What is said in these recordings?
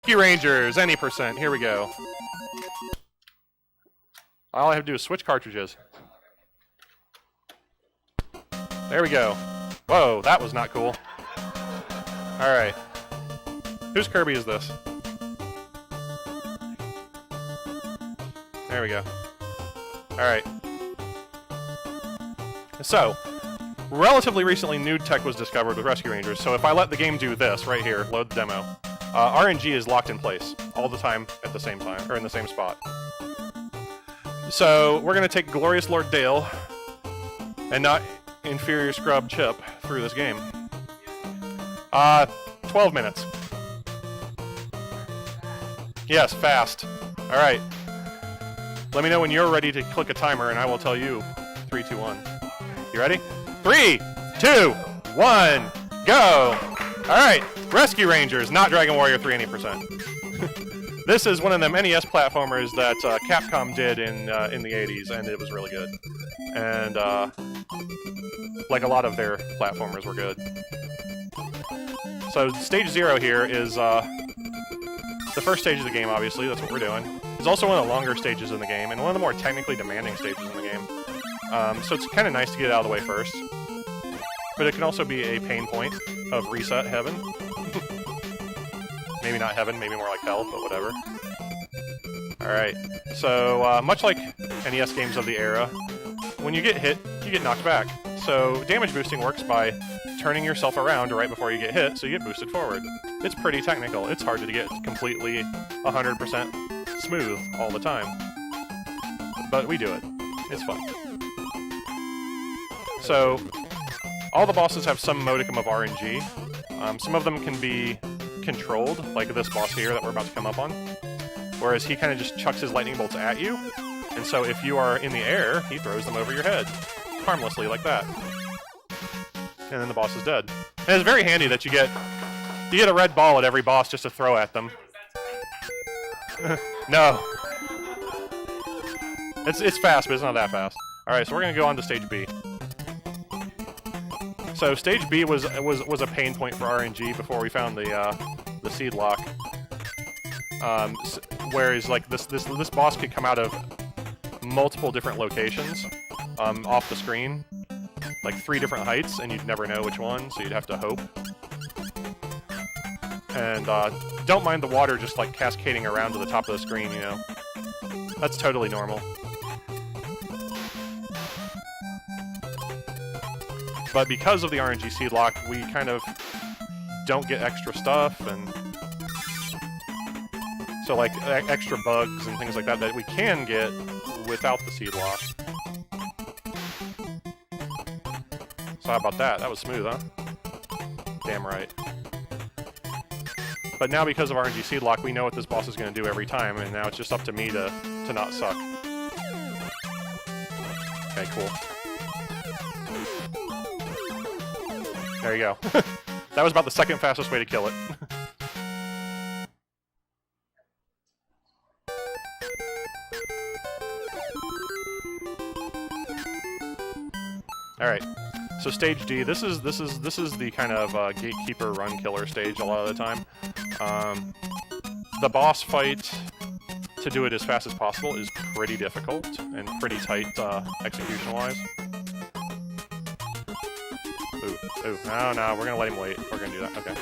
Rescue Rangers, any percent. Here we go. All I have to do is switch cartridges. There we go. Whoa, that was not cool. All right. Whose Kirby is this? There we go. All right. So, relatively recently, new tech was discovered with Rescue Rangers. So if I let the game do this right here, load the demo, RNG is locked in place all the time at the same time, or in the same spot. So we're gonna take Glorious Lord Dale and not Inferior Scrub Chip through this game. 12 minutes. Yes, fast. All right. Let me know when you're ready to click a timer, and I will tell you. 3, 2, 1. You ready? 3, 2, 1, go! Alright, Rescue Rangers, not Dragon Warrior 3 any percent. This is one of them NES platformers that Capcom did in the 80s, and it was really good. And, like a lot of their platformers were good. So, Stage 0 here is the first stage of the game, obviously, that's what we're doing. It's also one of the longer stages in the game, and one of the more technically demanding stages in the game. So it's kind of nice to get it out of the way first. But it can also be a pain point of reset heaven. Maybe not heaven, maybe more like hell, but whatever. Alright, so much like NES games of the era, when you get hit, you get knocked back. So damage boosting works by turning yourself around right before you get hit, so you get boosted forward. It's pretty technical. It's hard to get completely 100% smooth all the time. But we do it. It's fun. So, all the bosses have some modicum of RNG. Some of them can be controlled, like this boss here that we're about to come up on. Whereas he kind of just chucks his lightning bolts at you. And so if you are in the air, he throws them over your head. Harmlessly, like that. And then the boss is dead. And it's very handy that you get a red ball at every boss just to throw at them. No. It's fast, but it's not that fast. Alright, so we're going to go on to Stage B. So Stage B was a pain point for RNG before we found the seed lock. Whereas like this boss could come out of multiple different locations off the screen, like 3 different heights, and you'd never know which one, so you'd have to hope. And don't mind the water just like cascading around to the top of the screen, you know. That's totally normal. But because of the RNG seed lock, we kind of don't get extra stuff, and so like extra bugs and things like that that we can get without the seed lock. So how about that? That was smooth, huh? Damn right. But now because of RNG seed lock, we know what this boss is going to do every time, and now it's just up to me to not suck. Okay, cool. There you go. That was about the second fastest way to kill it. All right. So Stage D. This is the kind of gatekeeper run killer stage a lot of the time. The boss fight to do it as fast as possible is pretty difficult and pretty tight execution-wise. Ooh, no, we're gonna let him wait. We're gonna do that, okay.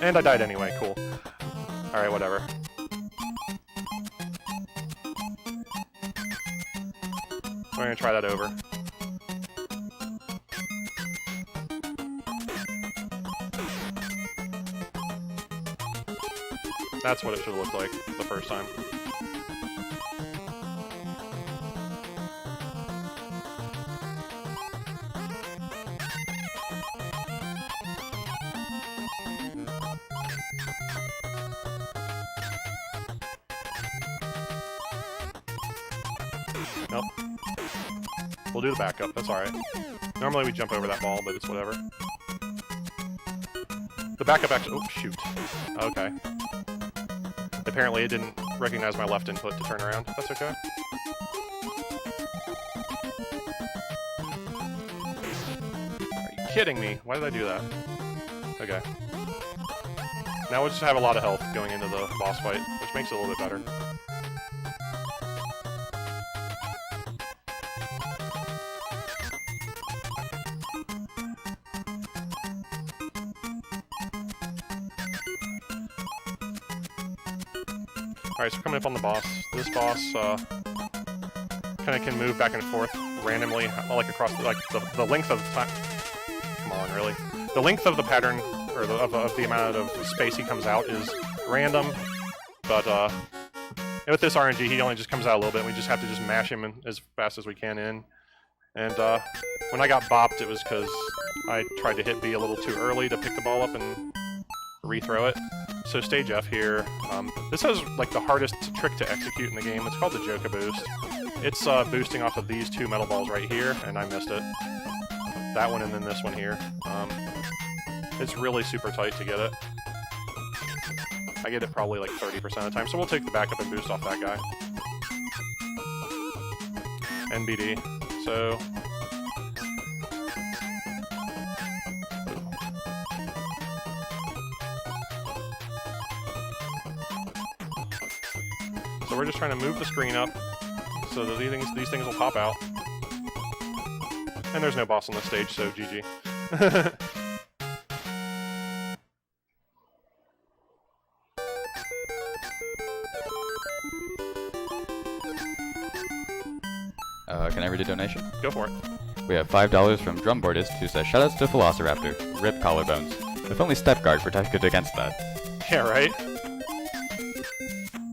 And I died anyway, cool. Alright, whatever. We're gonna try that over. That's what it should have looked like the first time. Nope. We'll do the backup, that's alright. Normally we jump over that ball, but it's whatever. The backup actually... Oh, shoot. Okay. Apparently it didn't recognize my left input to turn around. That's okay. Are you kidding me? Why did I do that? Okay. Now we'll just have a lot of health going into the boss fight, which makes it a little bit better. Alright, so we're coming up on the boss. This boss kind of can move back and forth randomly, like across the length of the time. Come on, really? The length of the pattern, or of the amount of space he comes out is random, but with this RNG, he only just comes out a little bit, and we just have to just mash him in as fast as we can in. And when I got bopped, it was because I tried to hit B a little too early to pick the ball up and rethrow it. So stage F here, this has like the hardest trick to execute in the game. It's called the Joka boost. It's boosting off of these two metal balls right here, and I missed it. That one and then this one here. It's really super tight to get it. I get it probably like 30% of the time, so we'll take the backup and boost off that guy. NBD. So we're just trying to move the screen up so that these things will pop out. And there's no boss on the stage, so GG. Can I read a donation? Go for it. We have $5 from Drumboardist, who says, "Shoutouts to Philosoraptor. Rip collarbones. If only Stepguard protected against that." Yeah, right?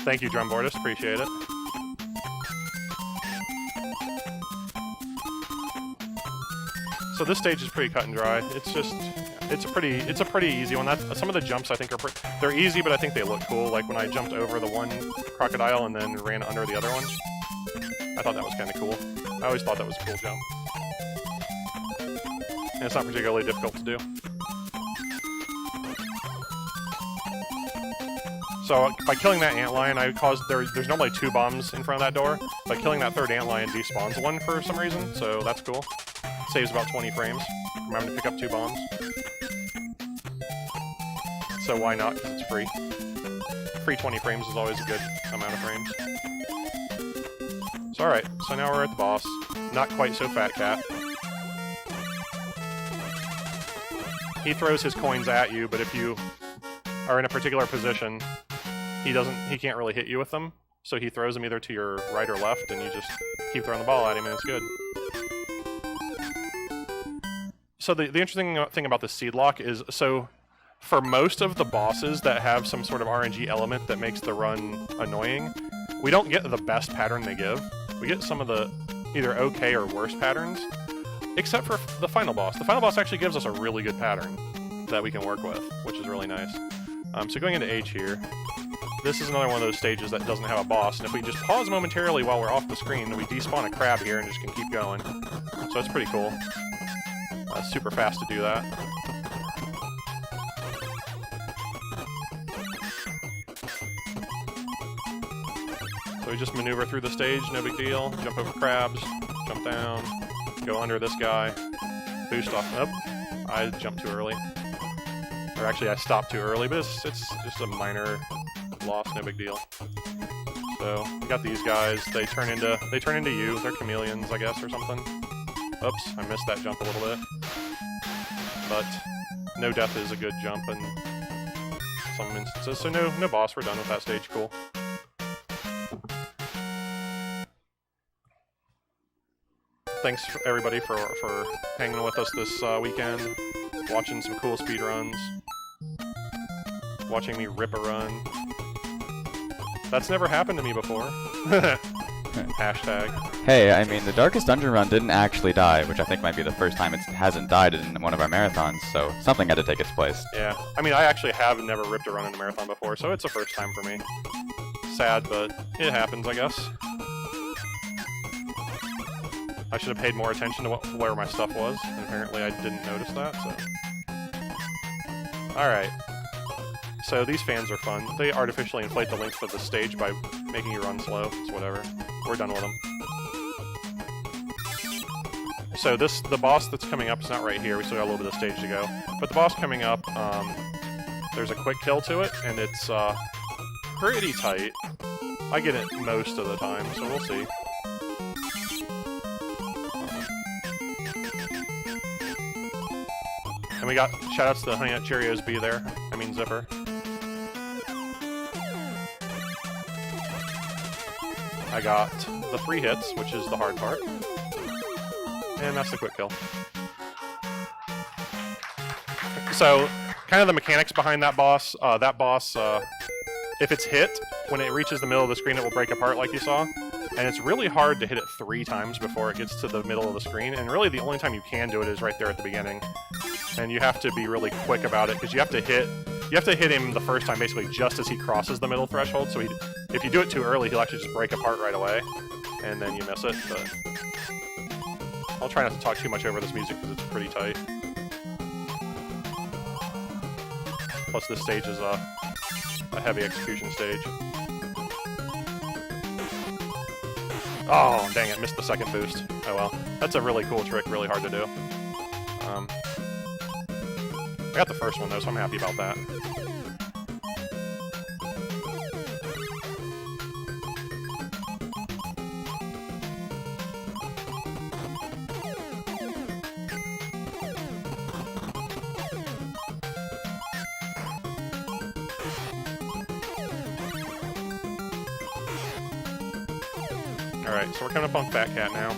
Thank you, Drumboardist. Appreciate it. So this stage is pretty cut and dry. It's a pretty easy one. Some of the jumps I think they're easy, but I think they look cool. Like when I jumped over the one crocodile and then ran under the other one. I thought that was kind of cool. I always thought that was a cool jump. And it's not particularly difficult to do. So by killing that antlion, there's normally 2 bombs in front of that door. By killing that third antlion, despawns one for some reason, so that's cool. Saves about 20 frames from having to pick up 2 bombs. So why not? Because it's free. Free 20 frames is always a good amount of frames. So alright, so now we're at the boss. Not quite so fat cat. He throws his coins at you, but if you are in a particular position, he can't really hit you with them. So he throws them either to your right or left, and you just keep throwing the ball at him, and it's good. So the interesting thing about the seed lock is, so for most of the bosses that have some sort of RNG element that makes the run annoying, we don't get the best pattern they give. We get some of the either okay or worse patterns, except for the final boss. The final boss actually gives us a really good pattern that we can work with, which is really nice. So going into H here, this is another one of those stages that doesn't have a boss, and if we just pause momentarily while we're off the screen, we despawn a crab here and just can keep going. So it's pretty cool. Super fast to do that. So we just maneuver through the stage, no big deal. Jump over crabs, jump down, go under this guy, boost off. Oh, I jumped too early. Or actually, I stopped too early, but it's just a minor loss, no big deal. So we got these guys. They turn into you. They're chameleons, I guess, or something. Oops, I missed that jump a little bit. But no death is a good jump in some instances. So no boss. We're done with that stage. Cool. Thanks everybody for hanging with us this weekend, watching some cool speedruns, watching me rip a run. That's never happened to me before. Hashtag. Hey, I mean, the Darkest Dungeon run didn't actually die, which I think might be the first time it hasn't died in one of our marathons, so something had to take its place. Yeah, I mean, I actually have never ripped a run in a marathon before, so it's a first time for me. Sad, but it happens, I guess. I should have paid more attention to where my stuff was, and apparently I didn't notice that, so... Alright. So these fans are fun. They artificially inflate the length of the stage by making you run slow. It's whatever. We're done with them. So the boss that's coming up is not right here. We still got a little bit of stage to go. But the boss coming up there's a quick kill to it, and it's pretty tight. I get it most of the time, so we'll see. And we got shoutouts to Honey Nut Cheerios B there. I mean Zipper. I got the 3 hits, which is the hard part. And that's the quick kill. So, kind of the mechanics behind that boss, if it's hit, when it reaches the middle of the screen, it will break apart like you saw. And it's really hard to hit it 3 times before it gets to the middle of the screen. And really the only time you can do it is right there at the beginning. And you have to be really quick about it, because you have to hit him the first time basically just as he crosses the middle threshold. So if you do it too early, he'll actually just break apart right away. And then you miss it. But I'll try not to talk too much over this music because it's pretty tight. Plus this stage is a heavy execution stage. Oh, dang it, missed the second boost. Oh well. That's a really cool trick, really hard to do. I got the first one though, so I'm happy about that. Alright, so we're coming up on Fat Cat now.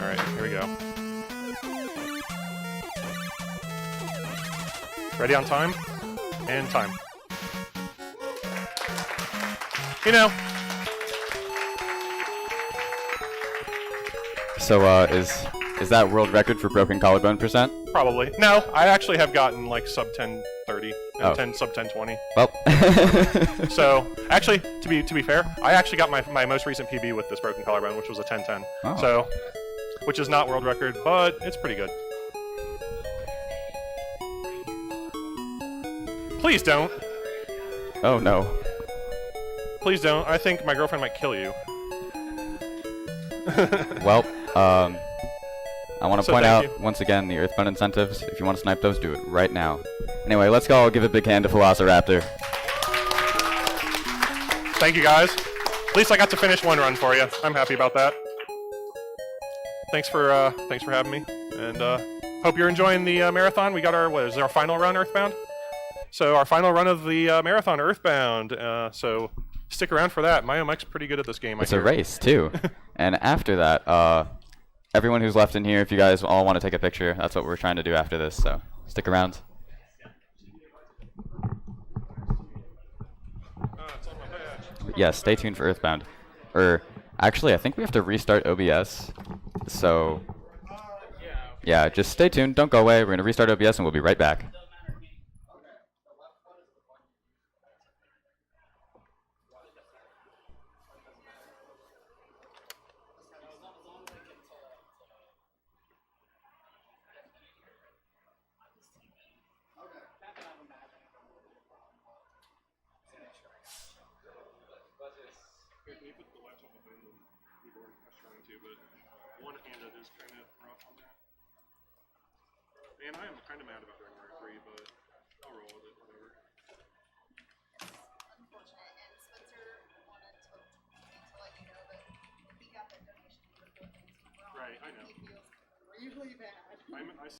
Alright, here we go. Ready on time? And time. You know. So, is that world record for broken collarbone percent? Probably. No, I actually have gotten like sub 1030 and sub 1020. Well. So, actually, to be fair, I actually got my most recent PB with this broken collarbone, which was a 1010. Oh. So, which is not world record, but it's pretty good. Please don't. Oh no. Please don't. I think my girlfriend might kill you. Well, I want to point out thank you. once again the Earthbound incentives. If you want to snipe those, do it right now. Anyway, let's go. Give a big hand to Philosoraptor. Thank you guys. At least I got to finish one run for you. I'm happy about that. Thanks for having me, and hope you're enjoying the marathon. We got our final run, Earthbound. So our final run of the marathon, Earthbound. So stick around for that. My Mike's pretty good at this game. It's a race too. And after that, everyone who's left in here, if you guys all want to take a picture, that's what we're trying to do after this. So stick around. Yeah, stay tuned for Earthbound. Actually, I think we have to restart OBS. So yeah, just stay tuned. Don't go away. We're gonna restart OBS and we'll be right back. One-handed is kind of rough on that. And I am kind of mad about doing Mario 3, but I'll roll with it, whatever. Unfortunate, and Spencer wanted to let you know that he got that donation for the things wrong. Right, I know. He feels really bad. I